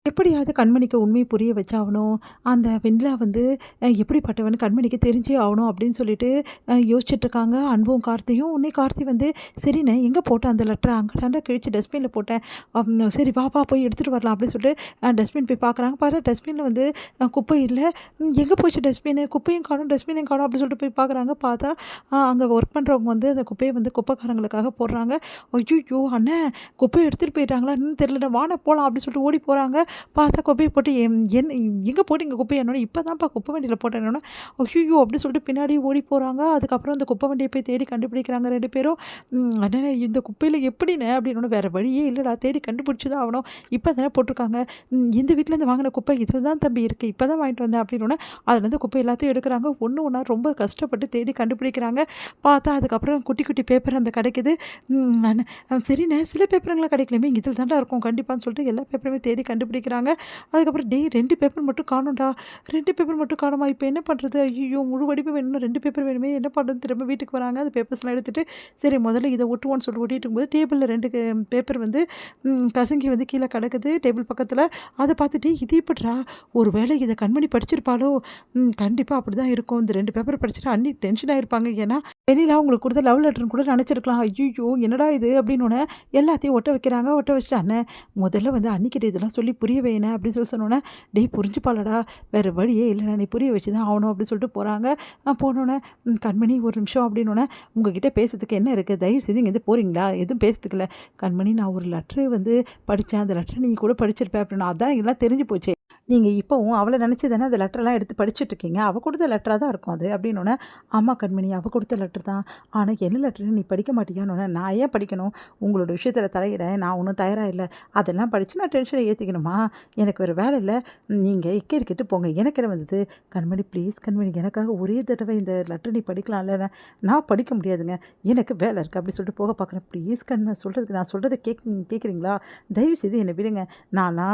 எப்படியாவது கண்மணிக்கு உண்மை புரிய வச்சாகணும். அந்த வெண்ணிலா வந்து எப்படிப்பட்டவன்னு கண்மணிக்கு தெரிஞ்சே ஆகணும் அப்படின்னு சொல்லிட்டு யோசிச்சுட்ருக்காங்க. அன்பும் கார்த்தியும். உடனே கார்த்தி வந்து சரிண்ணே எங்கே போட்டேன் அந்த லெட்டர? அங்கே தாண்டா கிழிச்சு டஸ்ட்பினில் போட்டேன். சரி வா போய் எடுத்துகிட்டு வரலாம் அப்படின்னு சொல்லிட்டு டஸ்ட்பின் போய் பார்க்குறாங்க. பார்த்தா டஸ்ட்பினில் வந்து குப்பை இல்ல. எங்கே போச்சு டஸ்ட்பினு? குப்பையும் காணோம், டஸ்ட்பினையும் காணோம் அப்படின்னு சொல்லிட்டு போய் பார்க்குறாங்க. பார்த்தா அங்கே ஒர்க் பண்ணுறவங்க வந்து அந்த குப்பையை வந்து குப்பைக்காரங்களுக்காக போடுறாங்க. ஐய்யய்யோ! அண்ணே குப்பைய எடுத்துகிட்டு போயிட்டாங்களா? என்னன்னு தெரியலடா. வாண்ணே போலாம் அப்படின்னு சொல்லிட்டு ஓடி போகிறாங்க. பார்த்தா குப்பைய போட்டு எங்கே போட்டீங்க குப்பைய? இப்போ தான்ப்பா குப்பை வண்டியில போட்டேன்னோன்னே, ஐய்யய்யோ! அப்படி சொல்லிட்டு பின்னாடி ஓடி போகிறாங்க. அதுக்கப்புறம் அந்த குப்பை வண்டிய போய் தேடி கண்டுபிடிக்கிறாங்க 2 பேரும். அண்ணனே இந்த குப்பையில எப்படிண்ணே? அப்படின்னோன்னே, வேற வழியே இல்லடா, தேடி கண்டுபிடிச்சு தான் ஆகணும். இப்போ தானே போட்டிருக்காங்க. இந்த வீட்லேருந்து வாங்கின குப்பை இதில தான் தம்பி இருக்கு. இப்போ தான் வாங்கிட்டு வந்தேன் அப்படின்னோன்னே, அதுலேருந்து குப்பை எல்லாத்தையும் எடுக்குறாங்க. ஒண்ணு ஒண்ணா ரொம்ப கஷ்டப்பட்டு தேடி கண்டுபிடிக்கிறாங்க. பார்த்தா அதுக்கப்புறம் குட்டி குட்டி பேப்பர் அந்த கிடைக்குது. அண்ணே சரிண்ணே சில பேப்பருங்கலாம் கிடைக்கலையுமே, இதில தான்டா இருக்கும் கண்டிப்பான்னு சொல்லிட்டு எல்லா பேப்பருமே தேடி கண்டுபிடிக்கிறாங்க. அதுக்கப்புறம் டேய் 2 பேப்பர் மட்டும் காணோம்டா. 2 பேப்பர் மட்டும் காணோமா? இப்போ என்ன பண்ணுறது? ஐய்யய்யோ! முழு வடிவம் வேணும்னா 2 பேப்பர் வேணுமே! என்ன பண்ணுறதுன்னு திரும்ப வீட்டுக்கு வராங்க. அந்த பேப்பர்ஸ்லாம் எடுத்துட்டு, சரி முதல்ல இத ஒட்டுவோன்னு சொல்லிட்டு ஒட்டிட்டு இருக்கும்போது, டேபிள்ல 2 பேப்பர் வந்து கசங்கி வந்து கீழ கிடக்குது டேபிள் பக்கத்துல. அத பார்த்துட்டு இது எப்புட்றா? ஒரு வேளை இத கண்மணி படிச்சிருப்பாளோ? கண்டிப்பா அப்படிதான் இருக்கும். இந்த 2 பேப்பர் படிச்சுட்டு அண்ணி டென்ஷன் ஆயிருப்பாங்க. ஏன்னா, வெளியில அவங்களுக்கு குடுத்த லவ் லெட்டர்ன்னு கூட நெனச்சிருக்கலாம். ஐய்யய்யோ! என்னடா இது? அப்படின்னோனே எல்லாத்தையும் ஒட்ட வைக்கிறாங்க. ஒட்ட வச்சுட்டு, அண்ணே முதல்ல வந்து அண்ணிக்கிட்ட இதெல்லாம் சொல்லி புரிய வைண்ணே அப்படின்னு சொல்லி சொன்னோன்னே, டேய் புரிஞ்சுப்பாளடா, வேற வழியே இல்லண்ணே, நீ புரிய வச்சு தான் ஆகணும் அப்படின்னு சொல்லிட்டு போறாங்க. போனோனே, கண்மணி ஒரு நிமிஷம் அப்படின்னோனே, உங்ககிட்ட பேசுறதுக்கு என்ன இருக்கு? தயவு செய்து இங்கேருந்து போறீங்களா? எதுவும் பேசுறதுக்கு இல்ல. கண்மணி நான் ஒரு லெட்டர் வந்து படிச்சேன். அந்த லெட்டர நீ கூட படிச்சிருப்ப அப்படின்னா, அதான் எல்லாம் தெரிஞ்சு போச்சே. நீங்க இப்பவும் அவள நினைச்சு தானே அந்த லெட்டர்லாம் எடுத்து படிச்சுட்டு இருக்கீங்க. அவ குடுத்த லெட்டரா தான் இருக்கும் அது அப்படின்னோனே, ஆமா கண்மணி அவ குடுத்த லெட்டர் தான். ஆனா என்ன லெட்டர்ன்னு நீ படிக்க மாட்டியான்னோனே, நான் ஏன் படிக்கணும்? உங்களோட விஷயத்துல தலையிட நான் ஒண்ணும் தயாரா இல்ல. அதெல்லாம் படிச்சு நான் டென்ஷன ஏத்திக்கணுமா? எனக்கு வேற வேலை இல்ல. நீங்க இக்கேட்டு போங்க. எனக்கு என்ன வந்தது? கண்மணி ப்ளீஸ் கண்மணி எனக்காக ஒரே தடவை இந்த லெட்டர் நீ படிக்கலாம்ல. நான் படிக்க முடியாதுங்க. எனக்கு வேலை இருக்கு அப்படி சொல்லிட்டு போக பார்க்குறேன். ப்ளீஸ் நான் சொல்றத கேட்குறீங்களா? தயவு செய்து என்னை விடுங்க. நானா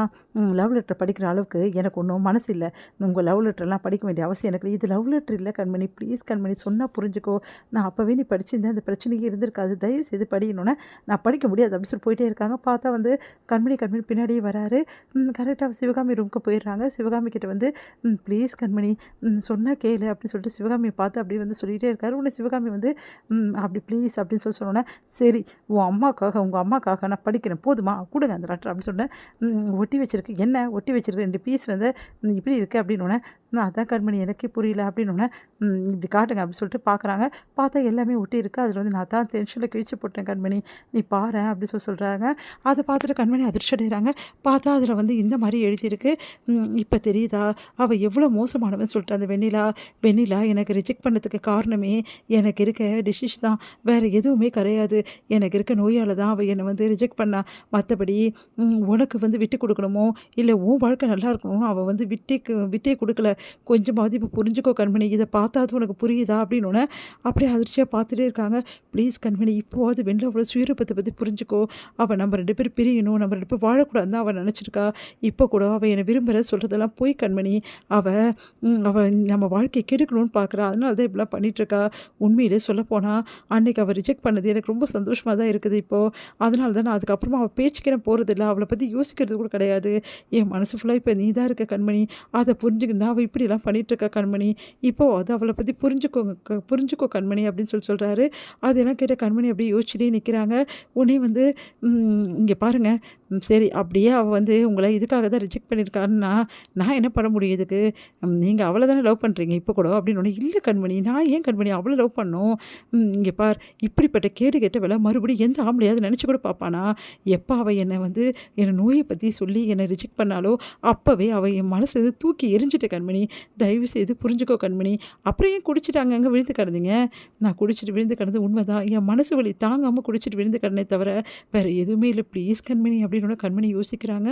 லவ் லெட்டர் படிக்கிற அளவுக்கு எனக்கு ஒன்றும் மனசு இல்ல. உங்க லவ் லெட்டர்லாம் படிக்க வேண்டிய அவசியம் எனக்கு இல்ல. இது லவ் லெட்டர் இல்ல கண்மணி. ப்ளீஸ் கண்மணி சொன்னா புரிஞ்சுக்கோ. நான் அப்பவே நீ படிச்சிருந்தேன் அந்த பிரச்சனையே இருந்திருக்காது. தயவு செய்து படிக்கணும்னா நான் படிக்க முடியாது அப்படி சொல்லி போயிட்டே இருக்காங்க. பார்த்தா வந்து கண்மணி பின்னாடியே வராரு. கரெக்டாக சிவகாமி ரூமுக்கு போயிடுறாங்க. சிவகாமி கிட்ட வந்து ப்ளீஸ் கண்மணி சொன்னா கேளு அப்படின்னு சொல்லிட்டு சிவகாமியை பார்த்து அப்படியே வந்து சொல்லிகிட்டே இருக்காரு. உடனே சிவகாமி வந்து அப்படி ப்ளீஸ் அப்படின்னு சொல்லி சொன்னோன்னே, சரி உங்கள் அம்மாக்காக நான் படிக்கிறேன் போதுமா கொடுங்க அந்த லெட்டர் அப்படின்னு சொன்னேன். ஒட்டி வச்சிருக்கு என்ன ஒட்டி வச்சிருக்கு 2 பீஸ் வந்து இப்படி இருக்குது அப்படின்னோடனே, அதான் கண்மணி எனக்கே புரியல அப்படின்னோடனே, இப்படி காட்டுங்க அப்படின்னு சொல்லிட்டு பார்க்குறாங்க. பார்த்தா எல்லாமே ஒட்டி இருக்குது. அதில் வந்து நான் தான் டென்ஷனில் கிழிச்சு போட்டேன் கண்மணி நீ பாரேன் அப்படின்னு சொல்கிறாங்க. அதை பார்த்துட்டு கண்மணி அதிர்ச்சி அடைகிறாங்க. பார்த்தா அதில் வந்து இந்த மாதிரி எழுதியிருக்கு. இப்போ தெரியுதா அவள் எவ்வளோ மோசமானவன்னு சொல்லிட்டு அந்த வெண்ணிலா எனக்கு ரிஜெக்ட் பண்ணதுக்கு காரணமே எனக்கு இருக்க டிஷிஷ் தான், வேறு எதுவுமே கிடையாது. எனக்கு இருக்க நோயால் தான் அவள் என்னை வந்து ரிஜெக்ட் பண்ணா. மற்றபடி உனக்கு வந்து விட்டு கொடுக்கணுமோ இல்லை உன் வாழ்க்கை நல்லா இருக்கணும் அவள் வந்து விட்டே கொடுக்கல. கொஞ்சமாவது இப்போ புரிஞ்சுக்கோ கண்மணி, இதை பார்த்தாது உனக்கு புரியுதா அப்படின்னோடனே அப்படியே அதிர்ச்சியாக பார்த்துட்டே இருக்காங்க. ப்ளீஸ் கண்மணி இப்போது வெண்ணிலாவோட சுயரூபத்தை பற்றி புரிஞ்சுக்கோ. அவள் நம்ம 2 பேரும் பிரியணும், நம்ம 2 பேரும் வாழக்கூடாதுன்னு தான் அவள் நினச்சிருக்கா. இப்போ கூட அவள் என்னை விரும்புகிற சொல்கிறதெல்லாம் போய் கண்மணி. அவள் நம்ம வாழ்க்கையை கெடுக்கணும்னு பார்க்குறா. அதனால தான் இப்படிலாம் பண்ணிகிட்ருக்கா. உண்மையிலே சொல்லப்போனால் அன்றைக்கி அவள் ரிஜெக்ட் பண்ணது எனக்கு ரொம்ப சந்தோஷமாக தான் இருக்குது இப்போது. அதனால தான் நான் அதுக்கப்புறமா அவள் பேச்சுக்கே நான் போகிறதில்ல. அவளை பற்றி யோசிக்கிறது கூட கிடையாது. என் மனசு ஃபுல்லாக இப்போ நீ தான் இருக்க கண்மணி. அதை புரிஞ்சுக்கிட்டு அவள் இப்படிலாம் பண்ணிகிட்ருக்கா கண்மணி. இப்போது அது அவளை பற்றி புரிஞ்சுக்கோ கண்மணி அப்படின்னு சொல்கிறாரு. அதெல்லாம் கேட்ட கண்மணி அப்படியே யோசிச்சுட்டே நிற்கிறாங்க. உடனே வந்து இங்கே பாருங்கள், சரி அப்படியே அவள் வந்து உங்களை இதுக்காக தான் ரிஜெக்ட் பண்ணியிருக்காருன்னா நான் என்ன பண்ண முடியும் இதுக்கு? நீங்கள் அவளை தானே லவ் பண்ணுறீங்க இப்போ கூட அப்படின்னு. இல்லை கண்மணி நான் ஏன் கண்மணி அவளை லவ் பண்ணோம்? இங்கே பார் இப்படிப்பட்ட கேடு கெட்டவளை மறுபடியும் எந்த ஆம்பளையாவது நினச்சி கூட பார்ப்பானா? எப்போ அவள் என்னை வந்து என்னை நோயை பற்றி சொல்லி என்னை ரிஜெக்ட் பண்ணாலோ அப்போவே அவள் என் மனசு தூக்கி எரிஞ்சிட்ட கண்மணி. தயவு செய்து புரிஞ்சுக்கோ கண்மணி. அப்புறம் ஏன் குடிச்சிட்டு அங்கங்கே விழுந்து கிடந்தீங்க? நான் குடிச்சிட்டு விழுந்து கிடந்தது உண்மைதான். என் மனசு வலி தாங்காமல் குடிச்சிட்டு விழுந்து கிடனே தவிர வேறு எதுவுமே இல்லை. ப்ளீஸ் கண்மணி அப்படின்னு கண்மணி யோசிக்கிறாங்க.